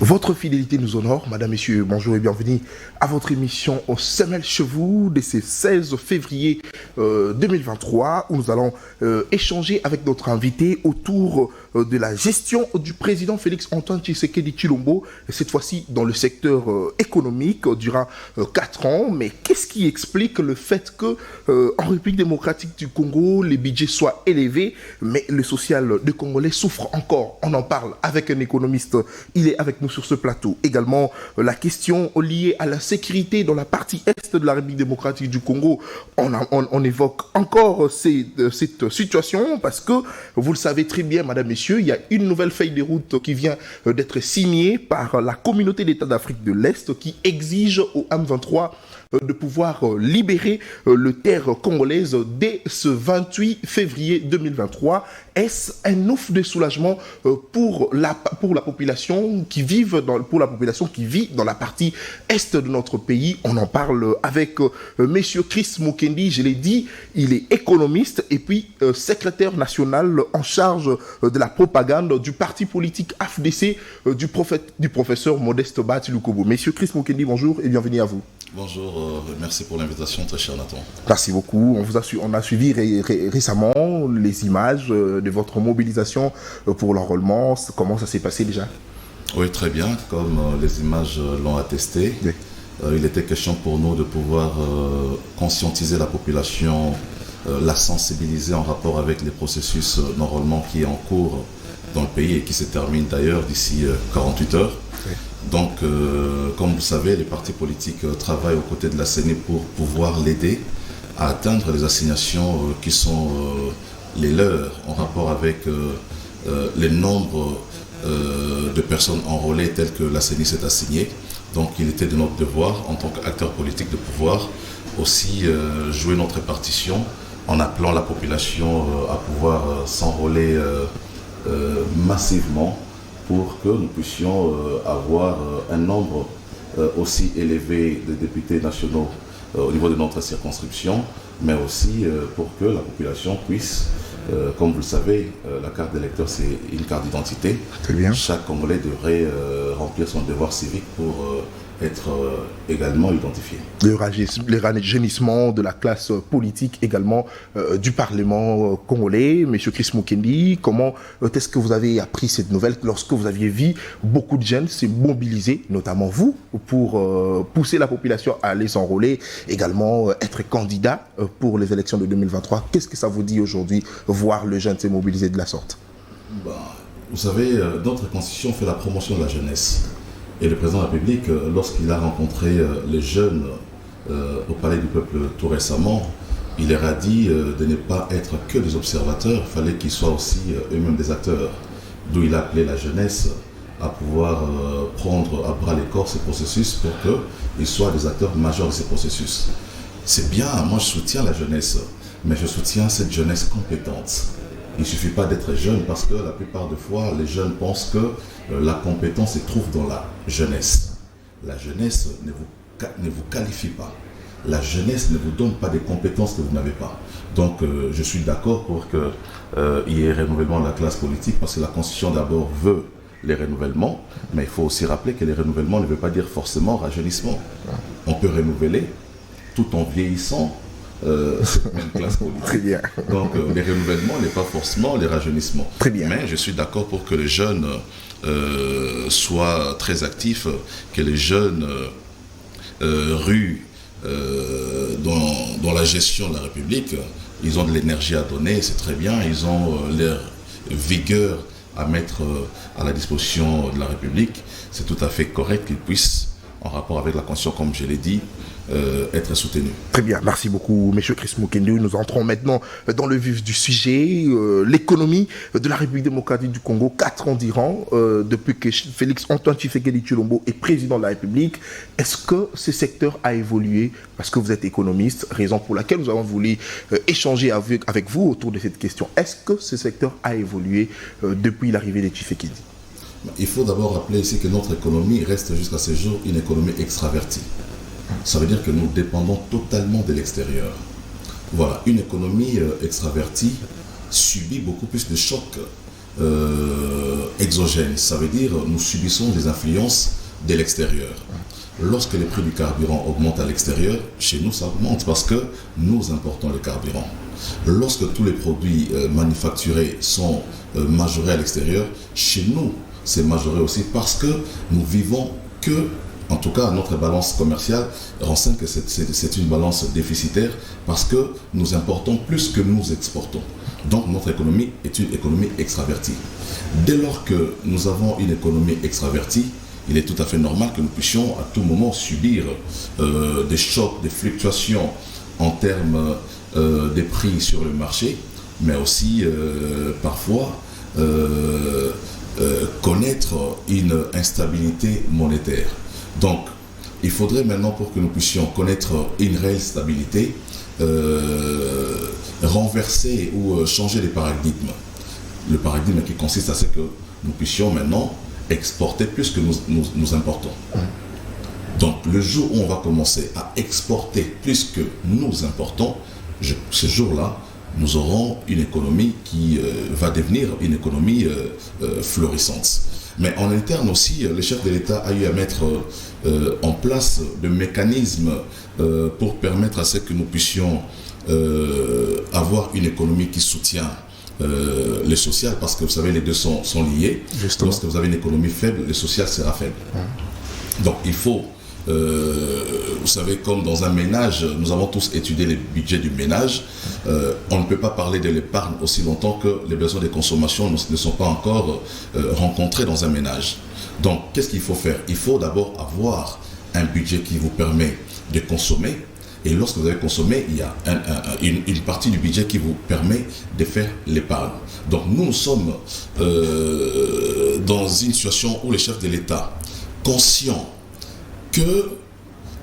Votre fidélité nous honore, Madame, Messieurs, bonjour et bienvenue à votre émission au Semelle chez vous de ce 16 février 2023 où nous allons échanger avec notre invité autour de la gestion du président Félix Antoine Tshisekedi Tshilombo, cette fois-ci dans le secteur économique durant 4 ans. Mais qu'est-ce qui explique le fait que en République démocratique du Congo, les budgets soient élevés, mais le social des Congolais souffre encore? On en parle avec un économiste, il est avec nous sur ce plateau. Également, la question liée à la sécurité dans la partie est de la République démocratique du Congo. On évoque encore cette situation parce que, vous le savez très bien, Madame, Messieurs, il y a une nouvelle feuille de route qui vient d'être signée par la communauté d'États d'Afrique de l'Est qui exige au M23 de pouvoir libérer le terre congolaise dès ce 28 février 2023. Est-ce un ouf de soulagement pour la population qui vit dans la partie est de notre pays? On en parle avec Monsieur Chris Mukendi, je l'ai dit, il est économiste et puis secrétaire national en charge de la propagande du parti politique AFDC du professeur Modeste Batilukobo. Monsieur Chris Mukendi, bonjour et bienvenue à vous. Bonjour, merci pour l'invitation, très cher Nathan. Merci beaucoup. On a suivi récemment les images de votre mobilisation pour l'enrôlement. Comment ça s'est passé déjà? Oui, très bien, comme les images l'ont attesté. Oui. Il était question pour nous de pouvoir conscientiser la population, la sensibiliser en rapport avec les processus d'enrôlement qui est en cours dans le pays et qui se termine d'ailleurs d'ici 48 heures. Oui. Donc, comme vous savez, les partis politiques travaillent aux côtés de la CENI pour pouvoir l'aider à atteindre les assignations qui sont les leurs en rapport avec les nombres de personnes enrôlées telles que la CENI s'est assignée. Donc, il était de notre devoir, en tant qu'acteur politique, de pouvoir aussi jouer notre répartition en appelant la population à pouvoir s'enrôler massivement pour que nous puissions avoir un nombre aussi élevé de députés nationaux au niveau de notre circonscription, mais aussi pour que la population puisse, comme vous le savez, la carte d'électeur c'est une carte d'identité. Très bien. Chaque Congolais devrait remplir son devoir civique pour être également identifié. Le rajeunissement de la classe politique également du Parlement congolais. Monsieur Chris Mukendi, comment est-ce que vous avez appris cette nouvelle lorsque vous aviez vu beaucoup de jeunes se mobiliser, notamment vous, pour pousser la population à aller s'enrôler, également être candidat pour les élections de 2023? Qu'est-ce que ça vous dit aujourd'hui, voir le jeune se mobiliser de la sorte? Vous savez, notre constitution fait la promotion de la jeunesse. Et le président de la République, lorsqu'il a rencontré les jeunes au Palais du Peuple tout récemment, il leur a dit de ne pas être que des observateurs, il fallait qu'ils soient aussi eux-mêmes des acteurs. D'où il a appelé la jeunesse à pouvoir prendre à bras le corps ces processus pour qu'ils soient des acteurs majeurs de ces processus. C'est bien, moi je soutiens la jeunesse, mais je soutiens cette jeunesse compétente. Il ne suffit pas d'être jeune parce que la plupart des fois, les jeunes pensent que la compétence se trouve dans la jeunesse. La jeunesse ne vous qualifie pas. La jeunesse ne vous donne pas des compétences que vous n'avez pas. Donc, je suis d'accord pour qu'il y ait renouvellement de la classe politique parce que la Constitution d'abord veut les renouvellements, mais il faut aussi rappeler que les renouvellements ne veut pas dire forcément rajeunissement. On peut renouveler tout en vieillissant cette même classe politique. Très bien. Donc les renouvellements n'est pas forcément les rajeunissements. Très bien. Mais je suis d'accord pour que les jeunes soient très actifs, que les jeunes ruent dans la gestion de la République. Ils ont de l'énergie à donner, c'est très bien. Ils ont leur vigueur à mettre à la disposition de la République. C'est tout à fait correct qu'ils puissent, en rapport avec la Constitution, comme je l'ai dit, être soutenu. Très bien, merci beaucoup, M. Chris Mukendi. Nous entrons maintenant dans le vif du sujet, l'économie de la République démocratique du Congo, 4 ans d'Iran, depuis que Félix Antoine Tshisekedi Tshilombo est président de la République. Est-ce que ce secteur a évolué? Parce que vous êtes économiste, raison pour laquelle nous avons voulu échanger avec vous autour de cette question. Est-ce que ce secteur a évolué depuis l'arrivée de Tshisekedi? Il faut d'abord rappeler ici que notre économie reste jusqu'à ce jour une économie extravertie. Ça veut dire que nous dépendons totalement de l'extérieur. Voilà, une économie extravertie subit beaucoup plus de chocs exogène. Ça veut dire nous subissons des influences de l'extérieur. Lorsque les prix du carburant augmentent à l'extérieur, chez nous ça augmente parce que nous importons le carburant. Lorsque tous les produits manufacturés sont majorés à l'extérieur, chez nous c'est majoré aussi parce que nous vivons que, en tout cas notre balance commerciale renseigne que c'est une balance déficitaire parce que nous importons plus que nous exportons. Donc notre économie est une économie extravertie. Dès lors que nous avons une économie extravertie, il est tout à fait normal que nous puissions à tout moment subir des chocs, des fluctuations en termes des prix sur le marché, mais aussi parfois connaître une instabilité monétaire. Donc, il faudrait maintenant, pour que nous puissions connaître une réelle stabilité, renverser ou changer les paradigmes. Le paradigme qui consiste à ce que nous puissions maintenant exporter plus que nous importons. Donc le jour où on va commencer à exporter plus que nous importons, ce jour-là, nous aurons une économie qui va devenir une économie florissante. Mais en interne aussi, le chef de l'État a eu à mettre en place des mécanismes pour permettre à ce que nous puissions avoir une économie qui soutient le social, parce que vous savez, les deux sont liés. Justement. Lorsque vous avez une économie faible, le social sera faible. Donc il faut, vous savez, comme dans un ménage, nous avons tous étudié les budgets du ménage. On ne peut pas parler de l'épargne aussi longtemps que les besoins de consommation ne sont pas encore rencontrés dans un ménage. Donc qu'est-ce qu'il faut faire? Il faut d'abord avoir un budget qui vous permet de consommer. Et lorsque vous avez consommé, il y a une partie du budget qui vous permet de faire l'épargne. Donc nous sommes dans une situation où le chef de l'État, conscient que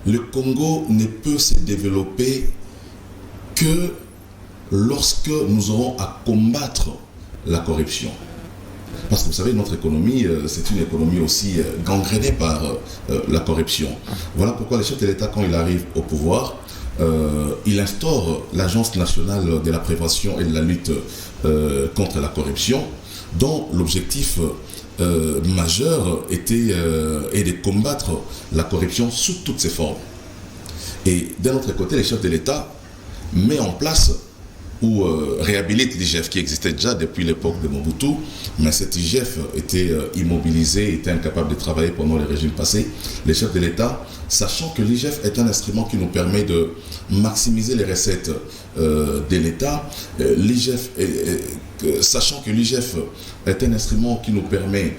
le Congo ne peut se développer que lorsque nous aurons à combattre la corruption. Parce que vous savez, notre économie, c'est une économie aussi gangrénée par la corruption. Voilà pourquoi le chef de l'État, quand il arrive au pouvoir, il instaure l'Agence nationale de la prévention et de la lutte contre la corruption, dont l'objectif majeur est de combattre la corruption sous toutes ses formes. Et d'un autre côté, le chef de l'État met en place ou réhabilite l'IGF qui existait déjà depuis l'époque de Mobutu, mais cet IGF était immobilisé, était incapable de travailler pendant les régimes passés. Le chef de l'État, sachant que l'IGF est un instrument qui nous permet de maximiser les recettes de l'État, sachant que l'IGF est un instrument qui nous permet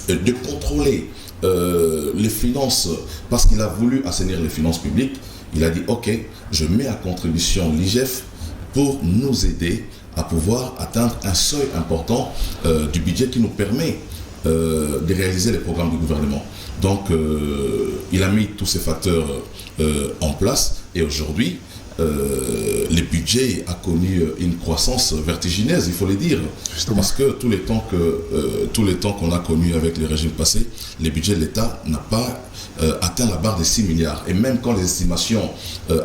de contrôler les finances, parce qu'il a voulu assainir les finances publiques, il a dit ok, je mets à contribution l'IGF pour nous aider à pouvoir atteindre un seuil important du budget qui nous permet de réaliser les programmes du gouvernement. Donc il a mis tous ces facteurs en place et aujourd'hui le budget a connu une croissance vertigineuse, il faut le dire. Justement. Parce que tous les temps qu'on a connus avec les régimes passés, le budget de l'État n'a pas atteint la barre des 6 milliards. Et même quand les estimations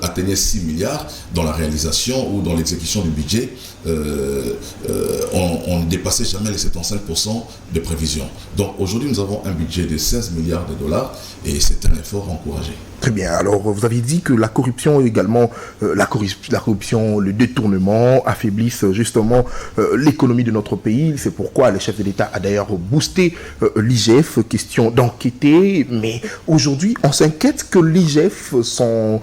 atteignaient 6 milliards, dans la réalisation ou dans l'exécution du budget, on ne dépassait jamais les 75% de prévision. Donc aujourd'hui, nous avons un budget de 16 milliards de dollars et c'est un effort encouragé. Très bien. Alors, vous avez dit que la corruption également, la corruption, le détournement affaiblissent justement l'économie de notre pays. C'est pourquoi le chef de l'État a d'ailleurs boosté l'IGF, question d'enquêter. Mais aujourd'hui, on s'inquiète que l'IGF, son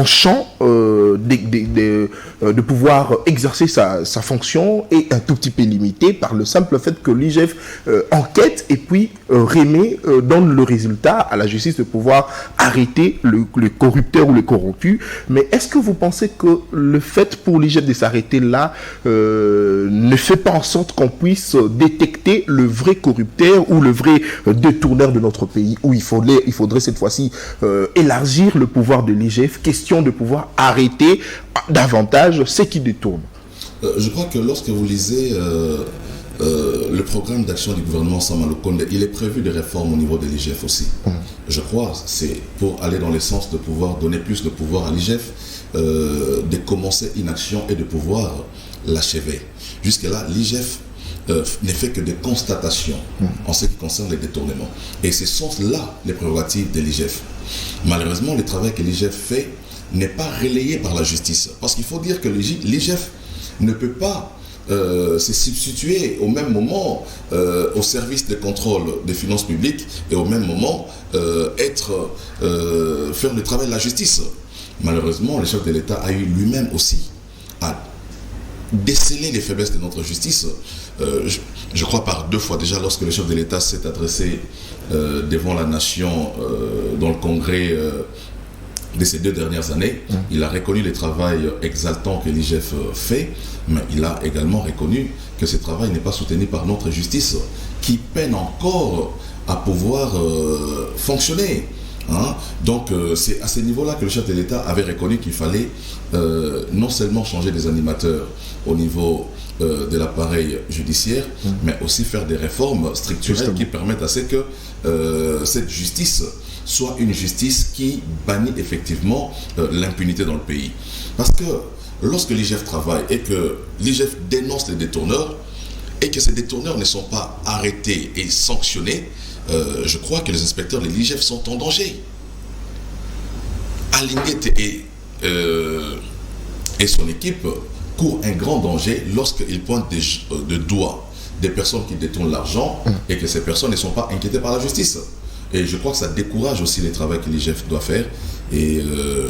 champ de pouvoir exercer sa fonction est un tout petit peu limité par le simple fait que l'IGF enquête et puis donne le résultat à la justice de pouvoir arrêter le corrupteur ou le corrompu. Mais est-ce que vous pensez que le fait pour l'IGF de s'arrêter là ne fait pas en sorte qu'on puisse détecter le vrai corrupteur ou le vrai détourneur de notre pays, où il faudrait cette fois-ci élargir le pouvoir de l'IGF, question de pouvoir arrêter davantage ceux qui détournent? Je crois que lorsque vous lisez le programme d'action du gouvernement Sama Lukonde, il est prévu des réformes au niveau de l'IGF aussi. Je crois c'est pour aller dans le sens de pouvoir donner plus de pouvoir à l'IGF, de commencer une action et de pouvoir l'achever. Jusque-là, l'IGF n'est fait que des constatations en ce qui concerne les détournements. Et ce sont là les prérogatives de l'IGF. Malheureusement, le travail que l'IGF fait n'est pas relayé par la justice. Parce qu'il faut dire que l'IGF ne peut pas se substituer au même moment au service de contrôle des finances publiques et au même moment faire le travail de la justice. Malheureusement, le chef de l'État a eu lui-même aussi à déceler les faiblesses de notre justice. Je crois par 2 fois déjà, lorsque le chef de l'État s'est adressé devant la nation dans le congrès de ces 2 dernières années, il a reconnu le travail exaltant que l'IGF fait, mais il a également reconnu que ce travail n'est pas soutenu par notre justice, qui peine encore à pouvoir fonctionner. Donc c'est à ce niveau-là que le chef de l'État avait reconnu qu'il fallait non seulement changer des animateurs au niveau de l'appareil judiciaire, mais aussi faire des réformes structurelles qui permettent à ce que cette justice soit une justice qui bannit effectivement l'impunité dans le pays. Parce que lorsque l'IGF travaille et que l'IGF dénonce les détourneurs et que ces détourneurs ne sont pas arrêtés et sanctionnés, je crois que les inspecteurs de l'IGF sont en danger. Aligné et son équipe courent un grand danger lorsqu'ils pointent de doigt des personnes qui détournent l'argent et que ces personnes ne sont pas inquiétées par la justice. Et je crois que ça décourage aussi le travail que l'IGF doit faire. Et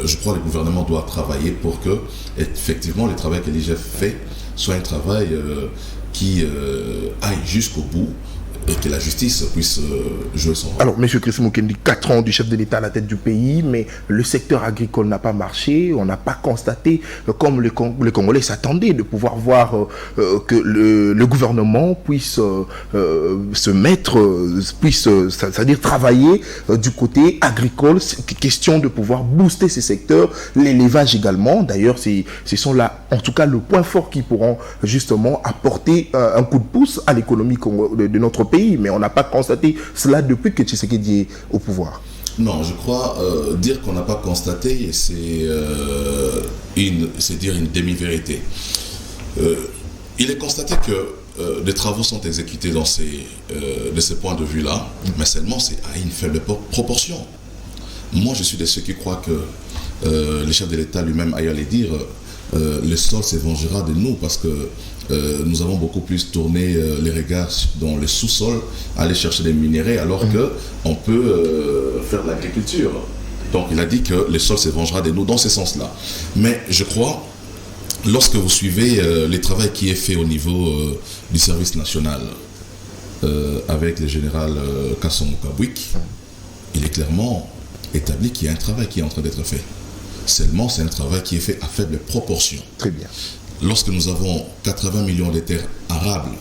je crois que le gouvernement doit travailler pour que, effectivement, le travail que l'IGF fait soit un travail qui aille jusqu'au bout et que la justice puisse jouer son rôle. Alors, M. Christophe Mukendi, 4 ans du chef de l'État à la tête du pays, mais le secteur agricole n'a pas marché. On n'a pas constaté, comme les Congolais s'attendaient, de pouvoir voir que le gouvernement puisse se mettre, c'est-à-dire travailler du côté agricole. Question de pouvoir booster ces secteurs, l'élevage également. D'ailleurs, ce sont là, en tout cas, le point fort qui pourront justement apporter un coup de pouce à l'économie de notre pays. Mais on n'a pas constaté cela depuis que Tshisekedi est au pouvoir. Non, je crois dire qu'on n'a pas constaté, c'est dire une demi-vérité. Il est constaté que des travaux sont exécutés de ces points de vue-là, mais seulement c'est à une faible proportion. Moi, je suis de ceux qui croient que le chef de l'État lui-même a eu à le dire, le sol se vengera de nous parce que nous avons beaucoup plus tourné les regards dans le sous-sol, aller chercher des minéraux, alors qu'on peut faire de l'agriculture. Donc il a dit que le sol se vengera de nous dans ce sens-là. Mais je crois, lorsque vous suivez le travail qui est fait au niveau du service national avec le général Kasson Kabwik, il est clairement établi qu'il y a un travail qui est en train d'être fait. Seulement, c'est un travail qui est fait à faible proportion. Très bien. Lorsque nous avons 80 millions de terres arables,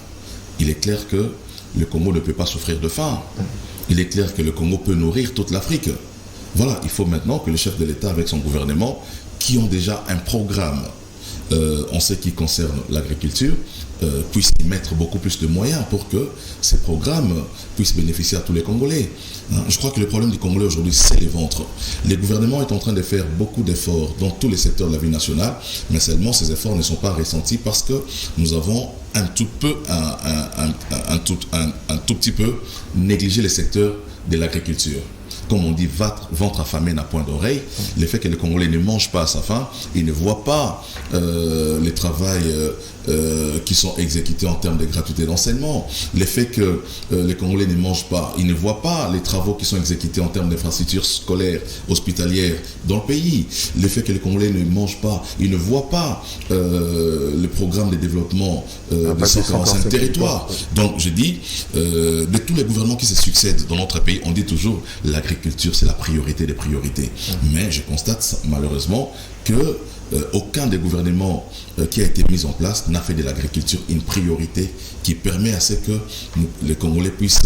il est clair que le Congo ne peut pas souffrir de faim. Il est clair que le Congo peut nourrir toute l'Afrique. Voilà, il faut maintenant que le chef de l'État avec son gouvernement, qui ont déjà un programme en ce qui concerne l'agriculture, puisse y mettre beaucoup plus de moyens pour que ces programmes puissent bénéficier à tous les Congolais. Je crois que le problème du Congolais aujourd'hui, c'est les ventres. Le gouvernement est en train de faire beaucoup d'efforts dans tous les secteurs de la vie nationale, mais seulement ces efforts ne sont pas ressentis parce que nous avons un tout petit peu négligé les secteurs de l'agriculture. Comme on dit, ventre affamé n'a point d'oreille. Le fait que les Congolais ne mangent pas à sa faim, ils ne voient pas les travails qui sont exécutés en termes de gratuité d'enseignement. Le fait que les Congolais ne mangent pas, ils ne voient pas les travaux qui sont exécutés en termes d'infrastructures scolaires, hospitalières dans le pays. Le fait que les Congolais ne mangent pas, ils ne voient pas le programme de développement de 145 territoires. Donc je dis, de tous les gouvernements qui se succèdent dans notre pays, on dit toujours l'agriculture c'est la priorité des priorités. Mais je constate malheureusement que aucun des gouvernements qui a été mis en place n'a fait de l'agriculture une priorité qui permet à ce que les Congolais puissent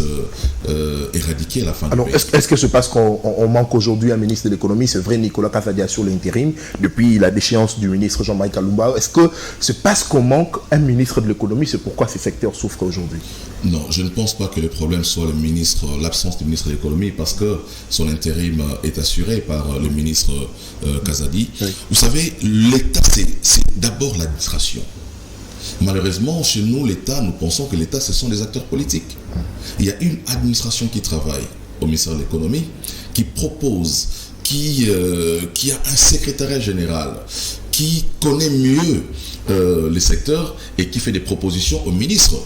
éradiquer la faim. Alors, est-ce que c'est parce qu'on manque aujourd'hui un ministre de l'économie? C'est vrai, Nicolas Kazadi assure l'intérim depuis la déchéance du ministre Jean-Marie Kalumba. Est-ce que c'est parce qu'on manque un ministre de l'économie, c'est pourquoi ces secteurs souffrent aujourd'hui? Non, je ne pense pas que le problème soit l'absence du ministre de l'économie, parce que son intérim est assuré par le ministre Kazadi. Oui. Vous savez, l'État, c'est d'abord l'administration. Malheureusement, chez nous, l'État, nous pensons que l'État, ce sont des acteurs politiques. Il y a une administration qui travaille au ministère de l'économie, qui propose, qui a un secrétariat général, qui connaît mieux les secteurs et qui fait des propositions au ministre.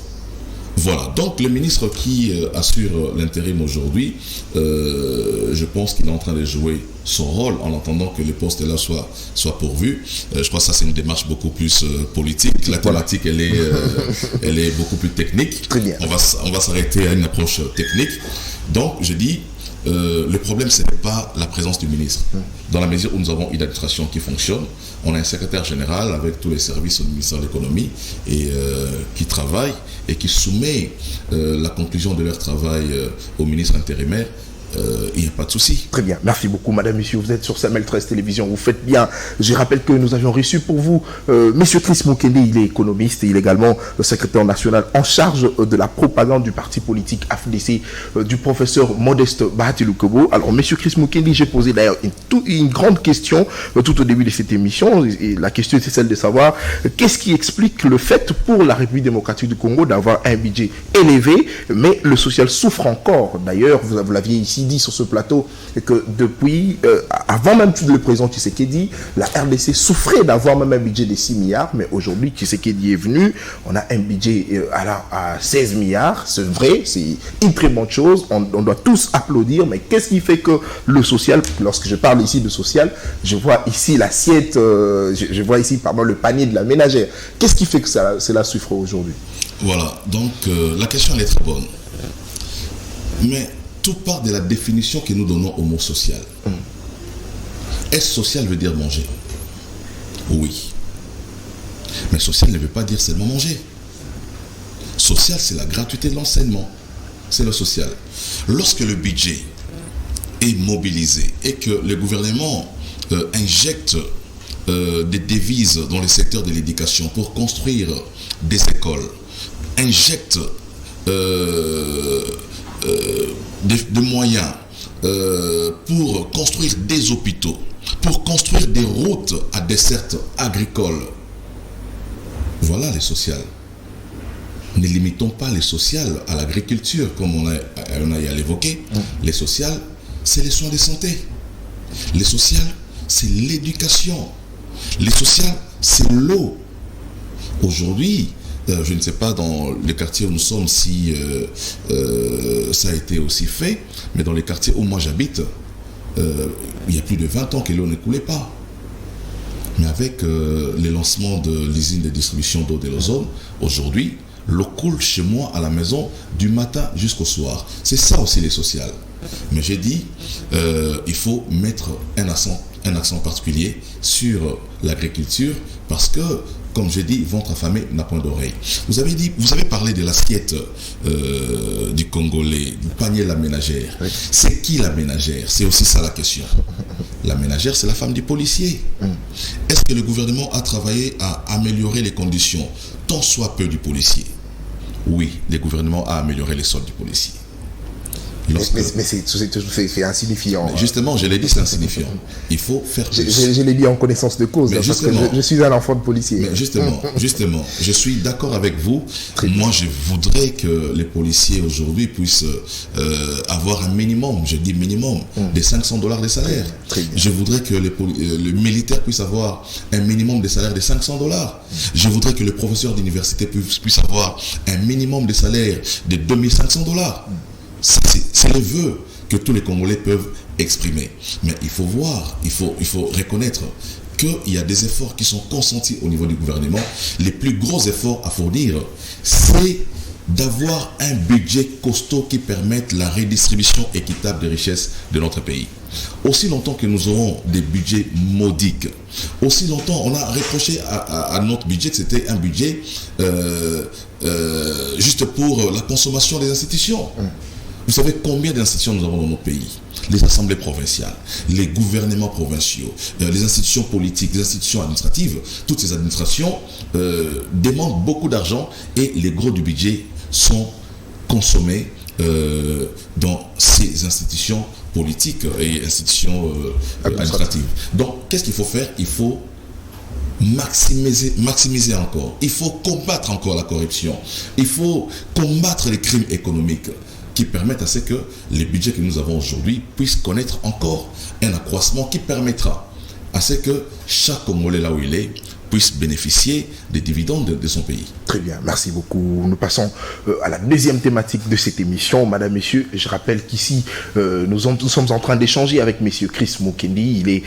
Voilà, donc le ministre qui assure l'intérim aujourd'hui, je pense qu'il est en train de jouer son rôle en attendant que les postes là soient pourvus. Je crois que ça c'est une démarche beaucoup plus politique. La thématique elle est beaucoup plus technique. Très bien. On va s'arrêter à une approche technique. Donc je dis, le problème ce n'est pas la présence du ministre. Dans la mesure où nous avons une administration qui fonctionne, on a un secrétaire général avec tous les services du ministère de l'économie et qui travaille et qui soumet la conclusion de leur travail au ministre intérimaire. Il n'y a pas de souci. Très bien, merci beaucoup madame, monsieur, vous êtes sur Semel 13 Télévision, vous faites bien. Je rappelle que nous avions reçu pour vous monsieur Chris Mukende, il est économiste et il est également le secrétaire national en charge de la propagande du parti politique AFDC du professeur Modeste Bahati Lukobo. Alors monsieur Chris Mukende, j'ai posé d'ailleurs une grande question tout au début de cette émission et la question était celle de savoir qu'est-ce qui explique le fait pour la République démocratique du Congo d'avoir un budget élevé mais le social souffre encore. D'ailleurs, vous l'aviez ici dit sur ce plateau que depuis, avant même le président Tshisekedi, la RDC souffrait d'avoir même un budget de 6 milliards, mais aujourd'hui Tshisekedi est venu, on a un budget à 16 milliards, c'est vrai, c'est une très bonne chose, on doit tous applaudir, mais qu'est-ce qui fait que le social, lorsque je parle ici de social, je vois ici l'assiette, je vois ici pardon, le panier de la ménagère, qu'est-ce qui fait que cela souffre aujourd'hui? Voilà, donc la question elle est très bonne, mais tout part de la définition que nous donnons au mot social. Est-ce social veut dire manger? Oui. Mais social ne veut pas dire seulement manger. Social, c'est la gratuité de l'enseignement. C'est le social. Lorsque le budget est mobilisé et que le gouvernement injecte des devises dans les secteurs de l'éducation pour construire des écoles, injecte des moyens pour construire des hôpitaux, pour construire des routes à desserte agricole. Voilà les sociales. Ne limitons pas les sociales à l'agriculture, comme on a à l'évoquer. Les sociales, c'est les soins de santé. Les sociales, c'est l'éducation. Les sociales, c'est l'eau. Aujourd'hui, je ne sais pas dans les quartiers où nous sommes si ça a été aussi fait, mais dans les quartiers où moi j'habite, il y a plus de 20 ans que l'eau ne coulait pas. Mais avec les lancements de l'usine de distribution d'eau de l'ozone, aujourd'hui, l'eau coule chez moi à la maison du matin jusqu'au soir. C'est ça aussi les sociales. Mais j'ai dit, il faut mettre un accent particulier sur l'agriculture parce que, comme j'ai dit, ventre affamé n'a point d'oreille. Vous avez parlé de l'assiette du Congolais, du panier de la ménagère. Oui. C'est qui la ménagère? C'est aussi ça la question. La ménagère, c'est la femme du policier. Est-ce que le gouvernement a travaillé à améliorer les conditions, tant soit peu du policier? Oui, le gouvernement a amélioré les soldes du policier. Mais c'est insignifiant. Mais justement, je l'ai dit, c'est insignifiant. Il faut faire plus. Je l'ai dit en connaissance de cause, parce que je suis un enfant de policier. Mais justement, je suis d'accord avec vous. Moi, je voudrais que les policiers aujourd'hui puissent avoir un minimum, je dis minimum, des $500 de salaire. Je voudrais que le militaire puisse avoir un minimum de salaire de $500. Je voudrais que le professeur d'université puisse avoir un minimum de salaire de $2500. C'est le vœu que tous les Congolais peuvent exprimer. Mais il faut voir, il faut reconnaître qu'il y a des efforts qui sont consentis au niveau du gouvernement. Les plus gros efforts à fournir, c'est d'avoir un budget costaud qui permette la redistribution équitable des richesses de notre pays. Aussi longtemps que nous aurons des budgets modiques, aussi longtemps on a reproché à notre budget que c'était un budget juste pour la consommation des institutions. Vous savez combien d'institutions nous avons dans notre pays? Les assemblées provinciales, les gouvernements provinciaux, les institutions politiques, les institutions administratives. Toutes ces administrations demandent beaucoup d'argent et les gros du budget sont consommés dans ces institutions politiques et institutions administratives. Donc, qu'est-ce qu'il faut faire? Il faut maximiser encore. Il faut combattre encore la corruption. Il faut combattre les crimes économiques qui permettent à ce que les budgets que nous avons aujourd'hui puissent connaître encore un accroissement qui permettra à ce que chaque Congolais là où il est puisse bénéficier des dividendes de son pays. Très bien, merci beaucoup. Nous passons à la deuxième thématique de cette émission. Madame, Messieurs, je rappelle qu'ici, nous sommes en train d'échanger avec Monsieur Chris Mukendi. Il est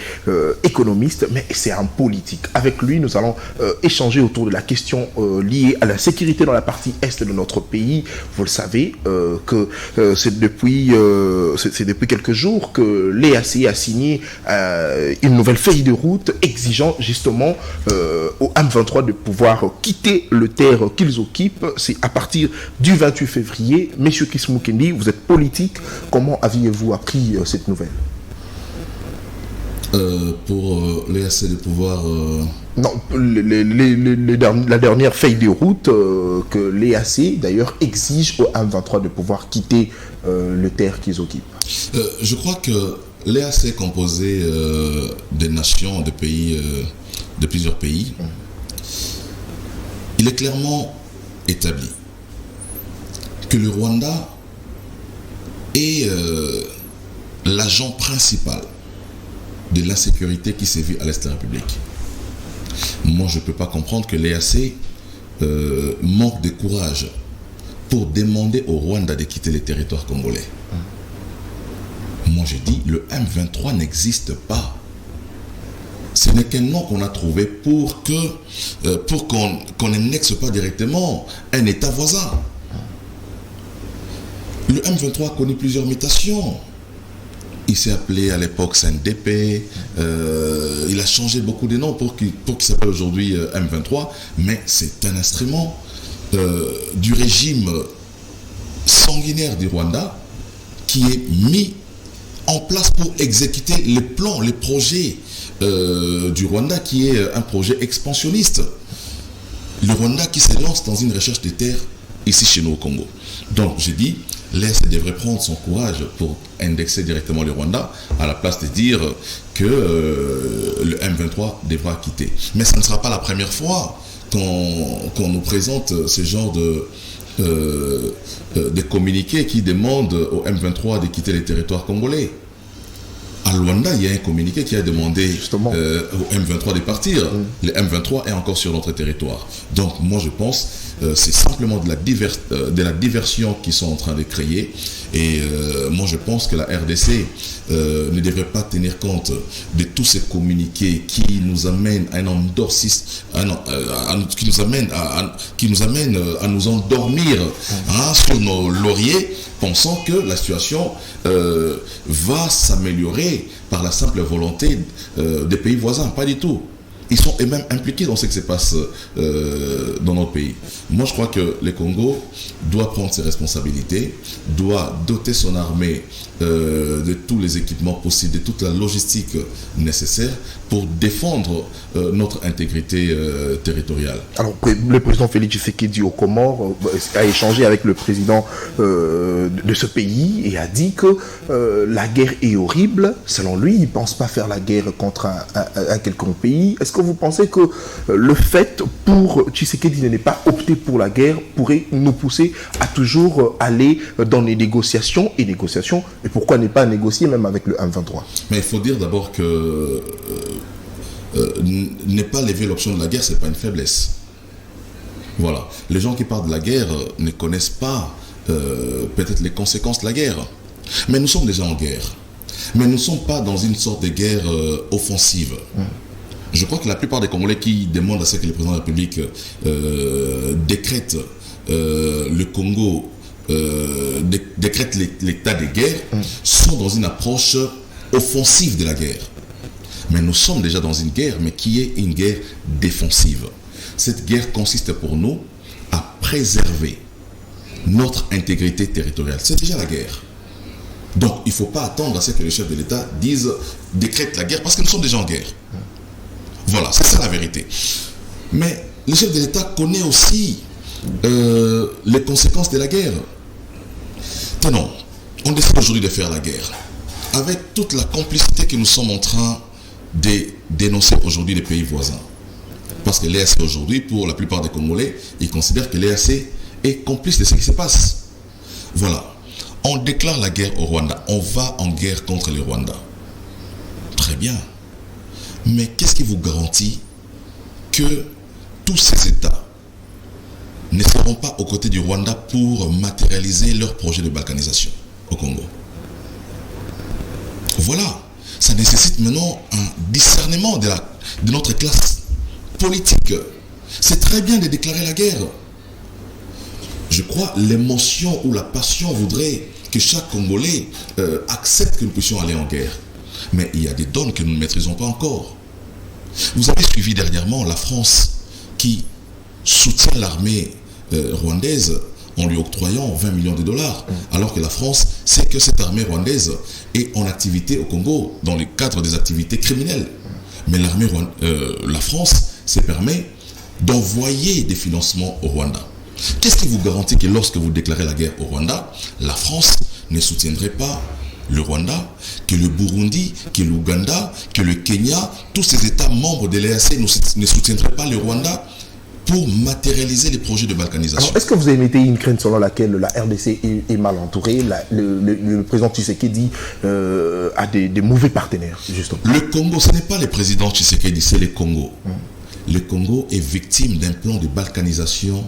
économiste, mais c'est un politique. Avec lui, nous allons échanger autour de la question liée à la sécurité dans la partie est de notre pays. Vous le savez, que c'est depuis quelques jours que l'EAC a signé une nouvelle feuille de route exigeant justement au M23 de pouvoir quitter le terre qu'ils occupent. C'est à partir du 28 février. Monsieur Chris Mukendi, vous êtes politique. Comment aviez-vous appris cette nouvelle? Pour l'EAC de pouvoir... Non, la dernière feuille de route que l'EAC, d'ailleurs, exige au M23 de pouvoir quitter le terre qu'ils occupent. Je crois que l'EAC est composé des nations, de pays... de plusieurs pays, il est clairement établi que le Rwanda est l'agent principal de l'insécurité qui sévit à l'Est de la République. Moi, je ne peux pas comprendre que l'EAC manque de courage pour demander au Rwanda de quitter les territoires congolais. Moi, je dis, le M23 n'existe pas. Ce n'est qu'un nom qu'on a trouvé pour qu'on n'annexe pas directement un État voisin. Le M23 a connu plusieurs mutations. Il s'est appelé à l'époque CNDP, il a changé beaucoup de noms pour qu'il s'appelle aujourd'hui M23, mais c'est un instrument du régime sanguinaire du Rwanda qui est mis en place pour exécuter les plans, les projets du Rwanda, qui est un projet expansionniste. Le Rwanda qui se lance dans une recherche de terres ici chez nous au Congo. Donc j'ai dit, l'Est devrait prendre son courage pour indexer directement le Rwanda à la place de dire que le M23 devra quitter. Mais ce ne sera pas la première fois qu'on nous présente ce genre de communiqués qui demandent au M23 de quitter les territoires congolais. À Luanda, il y a un communiqué qui a demandé au M23 de partir. Le M23 est encore sur notre territoire. Donc moi je pense c'est simplement de la diversion qu'ils sont en train de créer. Et moi je pense que la RDC ne devrait pas tenir compte de tous ces communiqués qui nous amènent à un endorcisme, qui nous amènent à nous endormir sur nos lauriers, pensant que la situation va s'améliorer par la simple volonté des pays voisins. Pas du tout. Ils sont eux-mêmes impliqués dans ce qui se passe dans notre pays. Moi, je crois que le Congo doit prendre ses responsabilités, doit doter son armée de tous les équipements possibles, de toute la logistique nécessaire pour défendre notre intégrité territoriale. Alors, le président Félix Tshisekedi aux Comores a échangé avec le président de ce pays et a dit que la guerre est horrible. Selon lui, il ne pense pas faire la guerre contre un quelconque pays. Est-ce que vous pensez que le fait pour Tshisekedi de ne pas opter pour la guerre pourrait nous pousser à toujours aller dans les négociations et pourquoi ne pas négocier même avec le M23? Mais il faut dire d'abord que ne pas lever l'option de la guerre, ce n'est pas une faiblesse. Voilà. Les gens qui parlent de la guerre ne connaissent pas peut-être les conséquences de la guerre. Mais nous sommes déjà en guerre. Mais nous ne sommes pas dans une sorte de guerre offensive. Je crois que la plupart des Congolais qui demandent à ce que le président de la République décrète le Congo, décrète l'état de guerre, sont dans une approche offensive de la guerre. Mais nous sommes déjà dans une guerre, mais qui est une guerre défensive. Cette guerre consiste pour nous à préserver notre intégrité territoriale. C'est déjà la guerre. Donc il ne faut pas attendre à ce que le chef de l'État dise décrète la guerre, parce que nous sommes déjà en guerre. Voilà, c'est ça la vérité. Mais le chef de l'État connaît aussi les conséquences de la guerre. Tenons, on décide aujourd'hui de faire la guerre. Avec toute la complicité que nous sommes en train de dénoncer aujourd'hui les pays voisins. Parce que l'EAC aujourd'hui, pour la plupart des Congolais, ils considèrent que l'EAC est complice de ce qui se passe. Voilà. On déclare la guerre au Rwanda. On va en guerre contre le Rwanda. Très bien. Mais qu'est-ce qui vous garantit que tous ces États ne seront pas aux côtés du Rwanda pour matérialiser leur projet de balkanisation au Congo? Voilà. Ça nécessite maintenant un discernement de notre classe politique. C'est très bien de déclarer la guerre. Je crois l'émotion ou la passion voudrait que chaque Congolais accepte que nous puissions aller en guerre. Mais il y a des donnes que nous ne maîtrisons pas encore. Vous avez suivi dernièrement la France qui soutient l'armée rwandaise en lui octroyant 20 millions de dollars, alors que la France sait que cette armée rwandaise est en activité au Congo, dans le cadre des activités criminelles. Mais la France se permet d'envoyer des financements au Rwanda. Qu'est-ce qui vous garantit que lorsque vous déclarez la guerre au Rwanda, la France ne soutiendrait pas le Rwanda, que le Burundi, que l'Ouganda, que le Kenya, tous ces États membres de l'EAC ne soutiendraient pas le Rwanda pour matérialiser les projets de balkanisation? Est-ce que vous émettez une crainte selon laquelle la RDC est mal entourée, le président Tshisekedi a des mauvais partenaires, justement? Le Congo, ce n'est pas le président Tshisekedi, c'est le Congo. Le Congo est victime d'un plan de balkanisation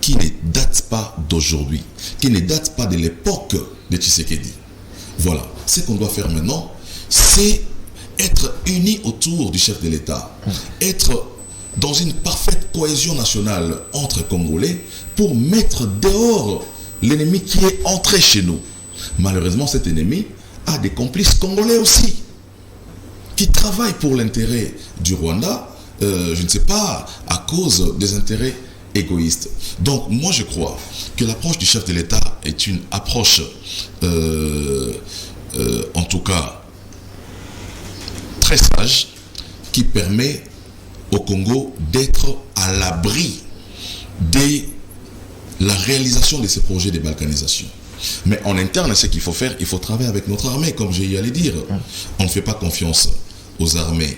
qui ne date pas d'aujourd'hui, qui ne date pas de l'époque de Tshisekedi. Voilà. Ce qu'on doit faire maintenant, c'est être unis autour du chef de l'État, être dans une parfaite cohésion nationale entre Congolais pour mettre dehors l'ennemi qui est entré chez nous. Malheureusement, cet ennemi a des complices congolais aussi, qui travaillent pour l'intérêt du Rwanda, je ne sais pas, à cause des intérêts égoïstes. Donc, moi, je crois que l'approche du chef de l'État est une approche, en tout cas, très sage, qui permet au Congo d'être à l'abri de la réalisation de ces projets de balkanisation. Mais en interne, ce qu'il faut faire, il faut travailler avec notre armée, comme j'ai eu à le dire. On ne fait pas confiance aux armées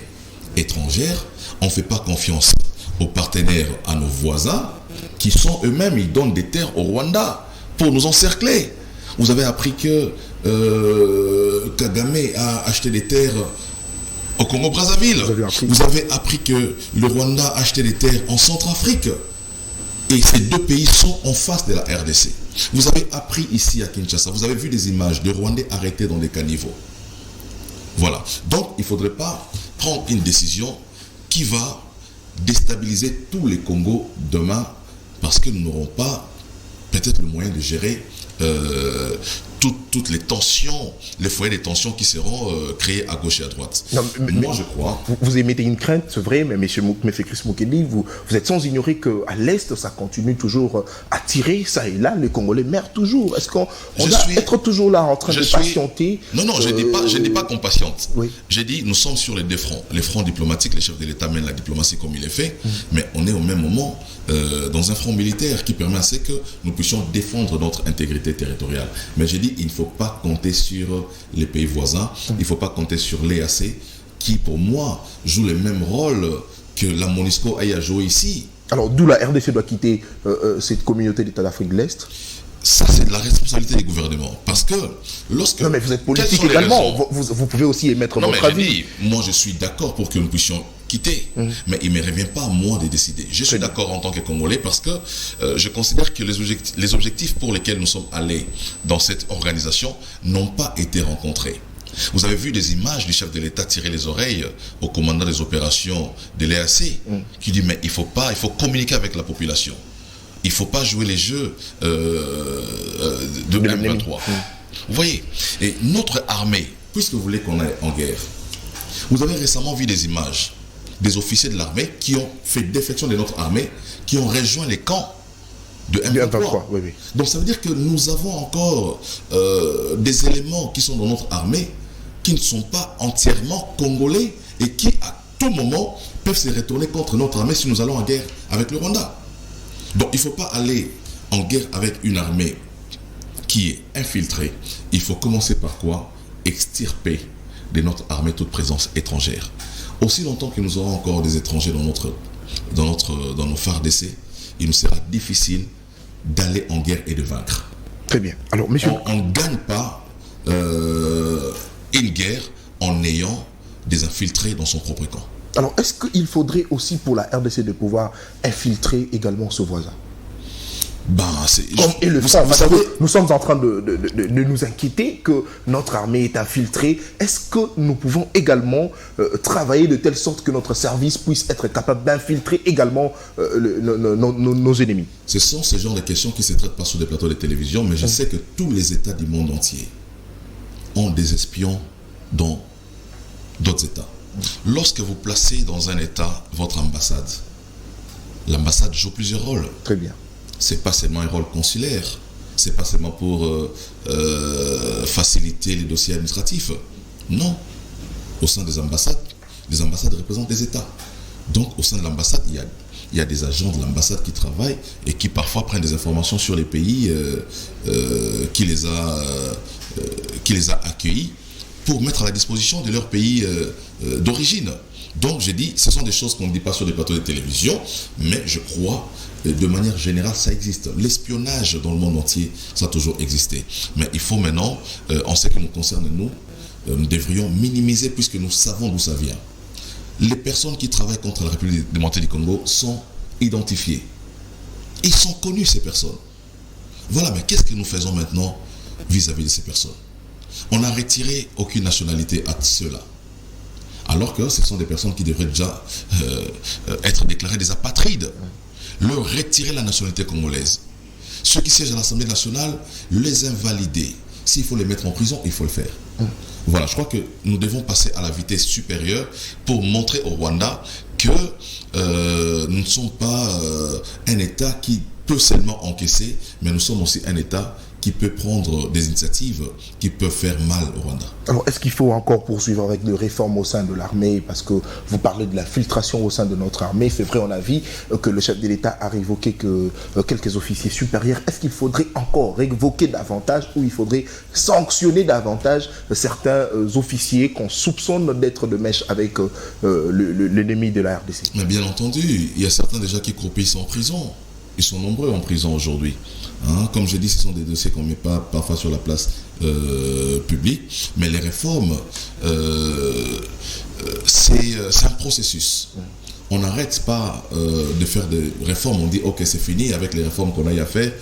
étrangères, on ne fait pas confiance aux partenaires, à nos voisins, qui sont eux-mêmes, ils donnent des terres au Rwanda pour nous encercler. Vous avez appris que Kagame a acheté des terres au Congo-Brazzaville. Vous avez appris que le Rwanda a acheté des terres en Centrafrique. Et ces deux pays sont en face de la RDC. Vous avez appris ici à Kinshasa, vous avez vu des images de Rwandais arrêtés dans des caniveaux. Voilà. Donc, il ne faudrait pas prendre une décision qui va déstabiliser tous les Congos demain, parce que nous n'aurons pas peut-être le moyen de gérer toutes les tensions, les foyers de tensions qui seront créés à gauche et à droite. Non, moi, je crois... Vous émettez une crainte, c'est vrai, mais M. Chris Mukedi, vous êtes sans ignorer qu'à l'Est, ça continue toujours à tirer, ça et là, les Congolais meurent toujours. Est-ce qu'on doit être toujours là en train de patienter? Non, je ne dis pas qu'on patiente. Oui. J'ai dit, nous sommes sur les deux fronts. Les fronts diplomatiques, les chefs de l'État mènent la diplomatie comme il est fait, mais on est au même moment dans un front militaire qui permet à ce que nous puissions défendre notre intégrité territoriale. Mais j'ai dit, il ne faut pas compter sur les pays voisins, il ne faut pas compter sur l'EAC, qui pour moi joue le même rôle que la MONUSCO a joué ici. Alors d'où la RDC doit quitter cette communauté d'État d'Afrique de l'Est? Ça, c'est de la responsabilité des gouvernements. Parce que lorsque... Non, mais vous êtes politique également. Vous pouvez aussi émettre votre avis. Moi, je suis d'accord pour que nous puissions quitter. Mais il ne me revient pas à moi de décider. Je suis d'accord en tant que Congolais parce que je considère que les objectifs pour lesquels nous sommes allés dans cette organisation n'ont pas été rencontrés. Vous avez vu des images du chef de l'État tirer les oreilles au commandant des opérations de l'EAC qui dit mais il faut communiquer avec la population. Il ne faut pas jouer les jeux de M23. Vous voyez, et notre armée, puisque vous voulez qu'on aille en guerre, vous avez récemment vu des images des officiers de l'armée qui ont fait défection de notre armée, qui ont rejoint les camps de M23. Oui, oui. Donc ça veut dire que nous avons encore des éléments qui sont dans notre armée qui ne sont pas entièrement congolais et qui à tout moment peuvent se retourner contre notre armée si nous allons en guerre avec le Rwanda. Donc il ne faut pas aller en guerre avec une armée qui est infiltrée. Il faut commencer par quoi? Extirper de notre armée toute présence étrangère. Aussi longtemps que nous aurons encore des étrangers dans notre dans nos phares d'essai, il nous sera difficile d'aller en guerre et de vaincre. Très bien. Alors, monsieur... On ne gagne pas une guerre en ayant des infiltrés dans son propre camp. Alors, est-ce qu'il faudrait aussi pour la RDC de pouvoir infiltrer également ce voisin? Comme et le font, parce que nous sommes en train de nous inquiéter que notre armée est infiltrée. Est-ce que nous pouvons également travailler de telle sorte que notre service puisse être capable d'infiltrer également nos ennemis? Ce sont ce genre de questions qui ne se traitent pas sur des plateaux de télévision, mais je sais que tous les États du monde entier ont des espions dans d'autres États. Lorsque vous placez dans un État votre ambassade, l'ambassade joue plusieurs rôles. Très bien. C'est pas seulement un rôle consulaire, c'est pas seulement pour faciliter les dossiers administratifs. Non. Au sein des ambassades représentent des États. Donc au sein de l'ambassade, il y a des agents de l'ambassade qui travaillent et qui parfois prennent des informations sur les pays qui les a accueillis pour mettre à la disposition de leur pays d'origine. Donc j'ai dit, ce sont des choses qu'on ne dit pas sur les plateaux de télévision, mais je crois, de manière générale, ça existe. L'espionnage dans le monde entier, ça a toujours existé. Mais il faut maintenant, en ce qui nous concerne, nous devrions minimiser puisque nous savons d'où ça vient. Les personnes qui travaillent contre la République démocratique du Congo sont identifiées. Ils sont connus, ces personnes. Voilà, mais qu'est-ce que nous faisons maintenant vis-à-vis de ces personnes? On n'a retiré aucune nationalité à ceux-là. Alors que ce sont des personnes qui devraient déjà être déclarées des apatrides. Leur retirer la nationalité congolaise. Ceux qui siègent à l'Assemblée nationale, les invalider. S'il faut les mettre en prison, il faut le faire. Voilà, je crois que nous devons passer à la vitesse supérieure pour montrer au Rwanda que nous ne sommes pas un État qui peut seulement encaisser, mais nous sommes aussi un État qui peut prendre des initiatives qui peuvent faire mal au Rwanda. Alors, est-ce qu'il faut encore poursuivre avec des réformes au sein de l'armée? Parce que vous parlez de la filtration au sein de notre armée. C'est vrai, on a vu que le chef de l'État a révoqué que quelques officiers supérieurs. Est-ce qu'il faudrait encore révoquer davantage ou il faudrait sanctionner davantage certains officiers qu'on soupçonne d'être de mèche avec l'ennemi de la RDC? Mais bien entendu, il y a certains déjà qui croupissent en prison. Ils sont nombreux en prison aujourd'hui. Comme je dis, ce sont des dossiers qu'on ne met pas parfois sur la place publique. Mais les réformes, c'est un processus. On n'arrête pas de faire des réformes. On dit, ok, c'est fini avec les réformes qu'on a fait,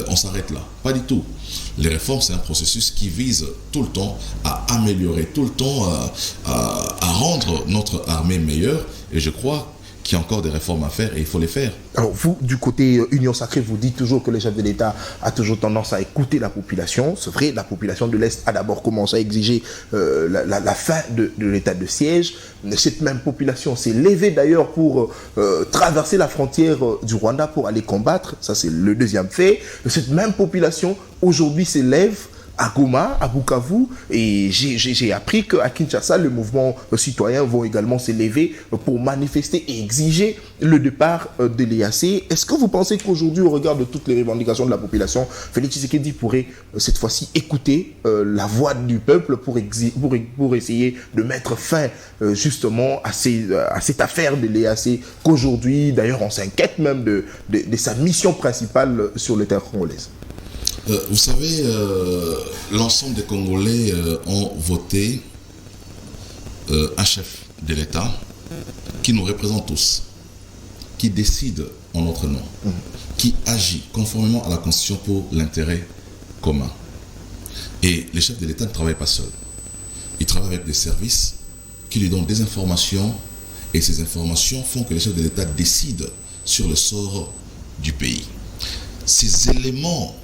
on s'arrête là. Pas du tout. Les réformes, c'est un processus qui vise tout le temps à améliorer, tout le temps à rendre notre armée meilleure. Et je crois qu'il y a encore des réformes à faire et il faut les faire. Alors vous, du côté Union Sacrée, vous dites toujours que le chef de l'État a toujours tendance à écouter la population. C'est vrai, la population de l'Est a d'abord commencé à exiger la fin de l'état de siège. Cette même population s'est levée d'ailleurs pour traverser la frontière du Rwanda pour aller combattre. Ça, c'est le deuxième fait. Cette même population, aujourd'hui, s'élève à Goma, à Bukavu, et j'ai appris qu'à Kinshasa, le mouvement citoyen vont également s'élever pour manifester et exiger le départ de l'EAC. Est-ce que vous pensez qu'aujourd'hui, au regard de toutes les revendications de la population, Félix Tshisekedi pourrait cette fois-ci écouter la voix du peuple pour essayer de mettre fin justement à cette affaire de l'EAC qu'aujourd'hui, d'ailleurs, on s'inquiète même de sa mission principale sur le terrain congolaise? Vous savez, l'ensemble des Congolais ont voté un chef de l'État qui nous représente tous, qui décide en notre nom, qui agit conformément à la Constitution pour l'intérêt commun. Et le chef de l'État ne travaille pas seul. Il travaille avec des services qui lui donnent des informations et ces informations font que le chef de l'État décide sur le sort du pays. Ces éléments,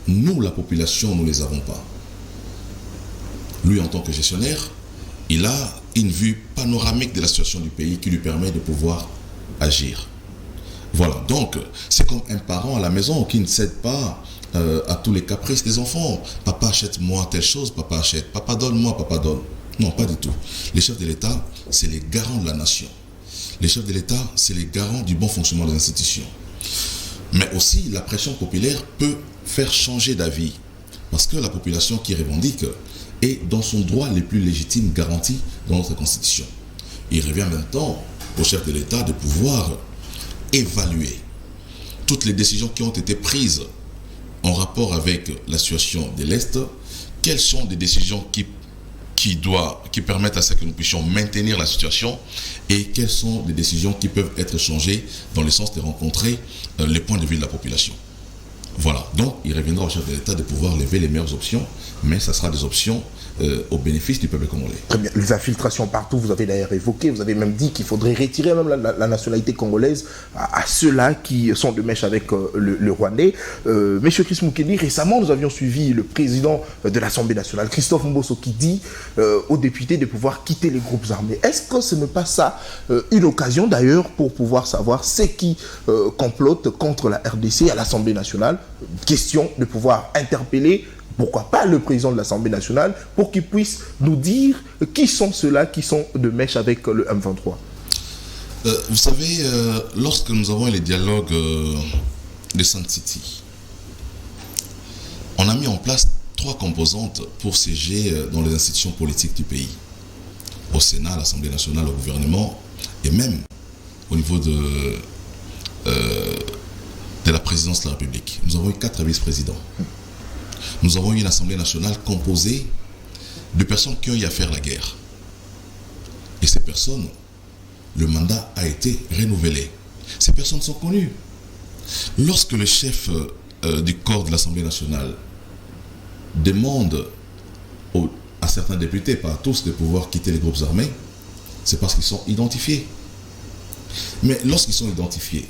nous, la population, nous ne les avons pas. Lui, en tant que gestionnaire, il a une vue panoramique de la situation du pays qui lui permet de pouvoir agir. Voilà, donc c'est comme un parent à la maison qui ne cède pas à tous les caprices des enfants. Papa, achète-moi telle chose, papa achète. Papa, donne-moi, papa, donne. Non, pas du tout. Les chefs de l'État, c'est les garants de la nation. Les chefs de l'État, c'est les garants du bon fonctionnement des institutions. Mais aussi, la pression populaire peut faire changer d'avis. Parce que la population qui revendique est dans son droit les plus légitimes garantis dans notre Constitution. Il revient maintenant au chef de l'État de pouvoir évaluer toutes les décisions qui ont été prises en rapport avec la situation de l'Est. Quelles sont des décisions qui permettent à ce que nous puissions maintenir la situation, et quelles sont des décisions qui peuvent être changées dans le sens de rencontrer les points de vue de la population. Voilà, donc il reviendra au chef de l'État de pouvoir lever les meilleures options, mais ça sera des options au bénéfice du peuple congolais. Très bien. Les infiltrations partout, vous avez d'ailleurs évoqué, vous avez même dit qu'il faudrait retirer même la nationalité congolaise à ceux-là qui sont de mèche avec le Rwandais. Monsieur Chris Moukedi, récemment, nous avions suivi le président de l'Assemblée nationale, Christophe Mbosso, qui dit aux députés de pouvoir quitter les groupes armés. Est-ce que ce n'est pas ça une occasion d'ailleurs pour pouvoir savoir ce qui complote contre la RDC à l'Assemblée nationale? Question de pouvoir interpeller, pourquoi pas le président de l'Assemblée nationale, pour qu'il puisse nous dire qui sont ceux-là qui sont de mèche avec le M23. Vous savez, lorsque nous avons eu les dialogues de Sun City, on a mis en place 3 composantes pour siéger dans les institutions politiques du pays. Au Sénat, à l'Assemblée nationale, au gouvernement, et même au niveau de la présidence de la République. Nous avons eu 4 vice-présidents. Nous avons eu une Assemblée nationale composée de personnes qui ont eu à faire la guerre. Et ces personnes, le mandat a été renouvelé. Ces personnes sont connues. Lorsque le chef du corps de l'Assemblée nationale demande à certains députés, pas à tous, de pouvoir quitter les groupes armés, c'est parce qu'ils sont identifiés. Mais lorsqu'ils sont identifiés,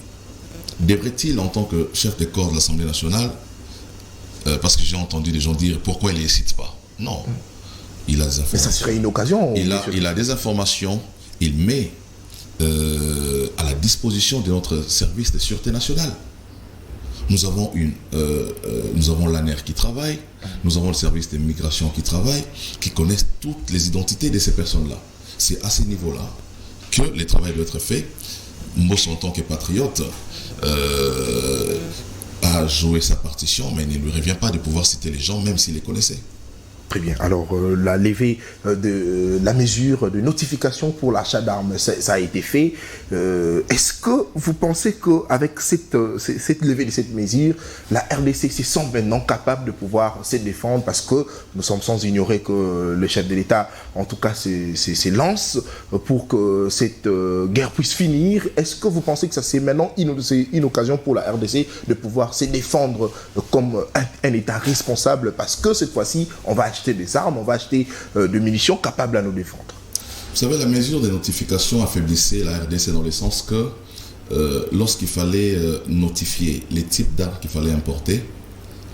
devrait-il, en tant que chef de corps de l'Assemblée nationale, parce que j'ai entendu des gens dire pourquoi il ne les cite pas? Non. Il a des informations. Mais ça serait une occasion. Il a des informations, il met à la disposition de notre service de sûreté nationale. Nous avons l'ANER qui travaille, nous avons le service de migration qui travaille, qui connaissent toutes les identités de ces personnes-là. C'est à ce niveau-là que le travail doit être fait. Mbosso, en tant que patriote, a joué sa partition, mais il ne lui revient pas de pouvoir citer les gens, même s'il les connaissait. Très bien. Alors, la levée de la mesure de notification pour l'achat d'armes, ça a été fait. Est-ce que vous pensez qu'avec cette levée de cette mesure, la RDC se sent maintenant capable de pouvoir se défendre, parce que nous sommes sans ignorer que le chef de l'État, en tout cas, s'élance pour que cette guerre puisse finir? Est-ce que vous pensez que ça c'est maintenant une occasion pour la RDC de pouvoir se défendre comme un État responsable, parce que cette fois-ci, on va acheter des armes, on va acheter des munitions capables à nous défendre? Vous savez, la mesure de notification affaiblissait la RDC dans le sens que lorsqu'il fallait notifier les types d'armes qu'il fallait importer,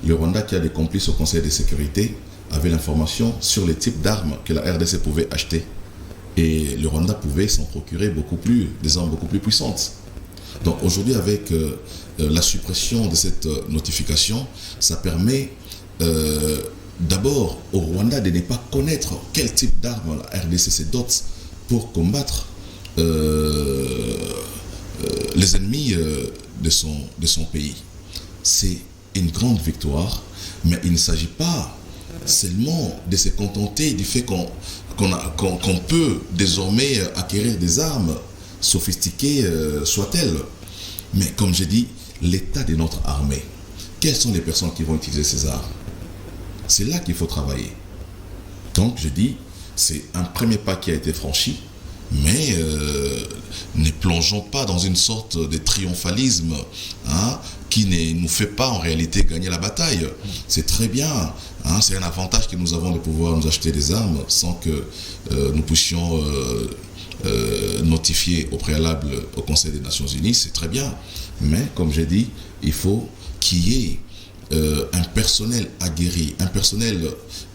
le Rwanda, qui a des complices au Conseil de sécurité, avait l'information sur les types d'armes que la RDC pouvait acheter. Et le Rwanda pouvait s'en procurer des armes beaucoup plus puissantes. Donc aujourd'hui, avec la suppression de cette notification, ça permet d'abord au Rwanda de ne pas connaître quel type d'armes la RDC se dote pour combattre les ennemis de son pays. C'est une grande victoire, mais il ne s'agit pas seulement de se contenter du fait qu'on peut désormais acquérir des armes sophistiquées soient-elles. Mais comme j'ai dit, l'état de notre armée, quelles sont les personnes qui vont utiliser ces armes? C'est là qu'il faut travailler. Donc je dis, c'est un premier pas qui a été franchi, mais ne plongeons pas dans une sorte de triomphalisme qui ne nous fait pas en réalité gagner la bataille. C'est très bien, c'est un avantage que nous avons de pouvoir nous acheter des armes sans que nous puissions notifier au préalable au Conseil des Nations Unies, c'est très bien. Mais comme j'ai dit, il faut qu'il y ait un personnel aguerri, un personnel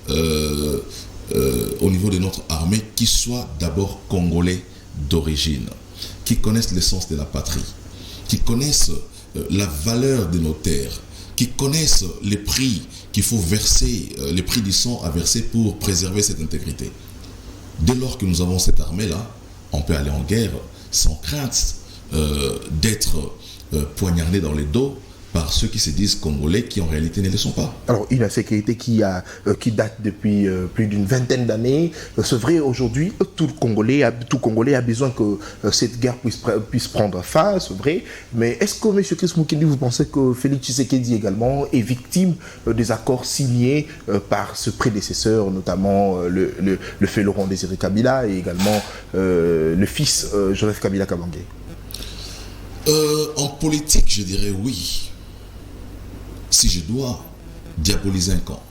au niveau de notre armée qui soit d'abord congolais d'origine, qui connaissent l'essence de la patrie, qui connaissent la valeur de nos terres, qui connaissent les prix qu'il faut verser, les prix du sang à verser pour préserver cette intégrité. Dès lors que nous avons cette armée-là, on peut aller en guerre sans crainte d'être poignardé dans les dos par ceux qui se disent congolais qui en réalité ne le sont pas. Alors, une insécurité qui date depuis plus d'une vingtaine d'années. C'est vrai, aujourd'hui, tout Congolais a besoin que cette guerre puisse prendre fin, c'est vrai. Mais est-ce que, M. Chris Moukedi, vous pensez que Félix Tshisekedi également est victime des accords signés par ce prédécesseur, notamment le feu Laurent Désiré Kabila et également le fils Joseph Kabila Kabange? En politique, je dirais oui. Si je dois diaboliser un camp,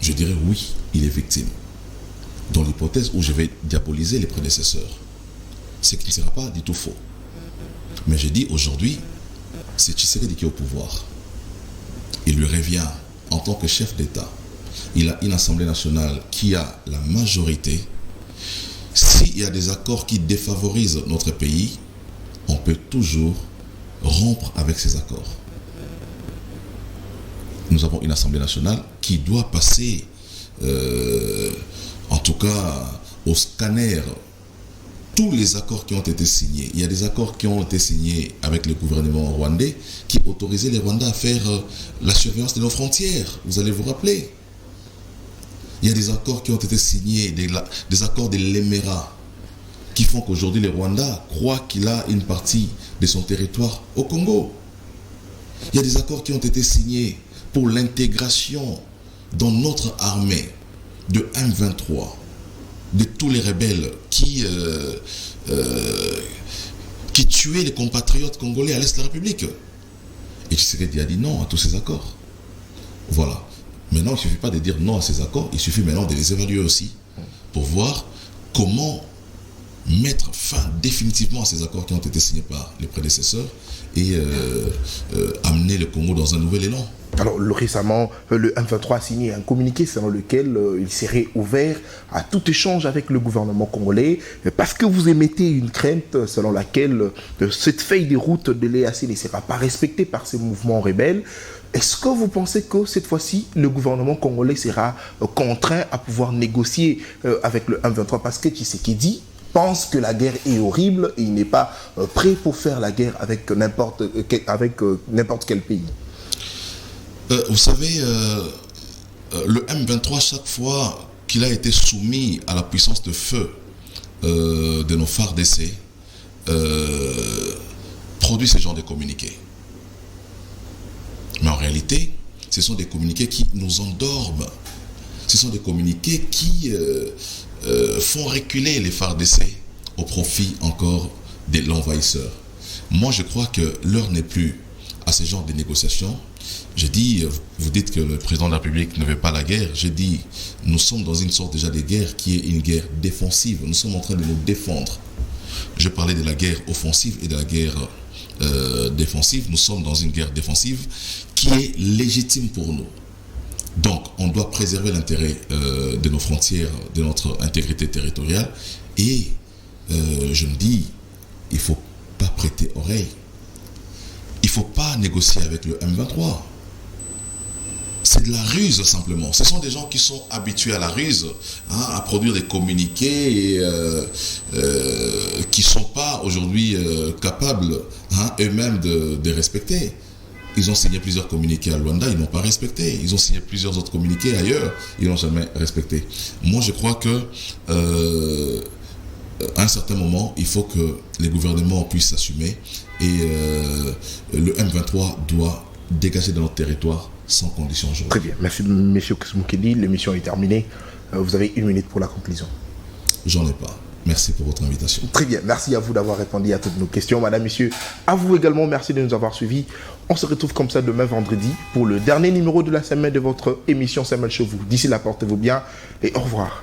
je dirais oui, il est victime. Dans l'hypothèse où je vais diaboliser les prédécesseurs, ce qui ne sera pas du tout faux. Mais je dis aujourd'hui, c'est Tshisekedi qui est au pouvoir. Il lui revient en tant que chef d'État. Il a une Assemblée nationale qui a la majorité. S'il y a des accords qui défavorisent notre pays, on peut toujours rompre avec ces accords. Nous avons une Assemblée nationale qui doit passer, en tout cas, au scanner tous les accords qui ont été signés. Il y a des accords qui ont été signés avec le gouvernement rwandais qui autorisaient les Rwandais à faire la surveillance de nos frontières. Vous allez vous rappeler. Il y a des accords qui ont été signés, des accords de l'Émirat, qui font qu'aujourd'hui le Rwanda croit qu'il a une partie de son territoire au Congo. Il y a des accords qui ont été signés pour l'intégration dans notre armée de M23, de tous les rebelles qui tuaient les compatriotes congolais à l'est de la République. Et Tshisekedi a dit non à tous ces accords. Voilà. Maintenant, il ne suffit pas de dire non à ces accords, il suffit maintenant de les évaluer aussi pour voir comment mettre fin définitivement à ces accords qui ont été signés par les prédécesseurs et amener le Congo dans un nouvel élan. Alors, récemment, le M23 a signé un communiqué selon lequel il serait ouvert à tout échange avec le gouvernement congolais parce que vous émettez une crainte selon laquelle cette feuille de route de l'EAC ne sera pas respectée par ces mouvements rebelles. Est-ce que vous pensez que cette fois-ci, le gouvernement congolais sera contraint à pouvoir négocier avec le M23 parce que Tshisekedi pense que la guerre est horrible et il n'est pas prêt pour faire la guerre avec n'importe quel pays? Vous savez, le M23, chaque fois qu'il a été soumis à la puissance de feu de nos FARDC, produit ce genre de communiqués. Mais en réalité, ce sont des communiqués qui nous endorment. Ce sont des communiqués qui font reculer les FARDC au profit encore de l'envahisseur. Moi, je crois que l'heure n'est plus à ce genre de négociations. J'ai dit, vous dites que le président de la République ne veut pas la guerre. J'ai dit, nous sommes dans une sorte déjà de guerre qui est une guerre défensive. Nous sommes en train de nous défendre. Je parlais de la guerre offensive et de la guerre défensive. Nous sommes dans une guerre défensive qui est légitime pour nous. Donc, on doit préserver l'intérêt de nos frontières, de notre intégrité territoriale. Et je me dis, il ne faut pas prêter oreille. Il ne faut pas négocier avec le M23. C'est de la ruse simplement. Ce sont des gens qui sont habitués à la ruse, à produire des communiqués et qui ne sont pas aujourd'hui capables eux-mêmes de respecter. Ils ont signé plusieurs communiqués à Luanda, ils n'ont pas respecté. Ils ont signé plusieurs autres communiqués ailleurs, ils n'ont jamais respecté. Moi, je crois que à un certain moment, il faut que les gouvernements puissent s'assumer et le M23 doit dégager de notre territoire sans condition aujourd'hui. Très bien. Merci, M. Moukedi. L'émission est terminée. Vous avez 1 minute pour la conclusion. J'en ai pas. Merci pour votre invitation. Très bien. Merci à vous d'avoir répondu à toutes nos questions. Madame, Messieurs, à vous également, merci de nous avoir suivis. On se retrouve comme ça demain vendredi pour le dernier numéro de la semaine de votre émission Samuel Chevaux. D'ici là, portez-vous bien et au revoir.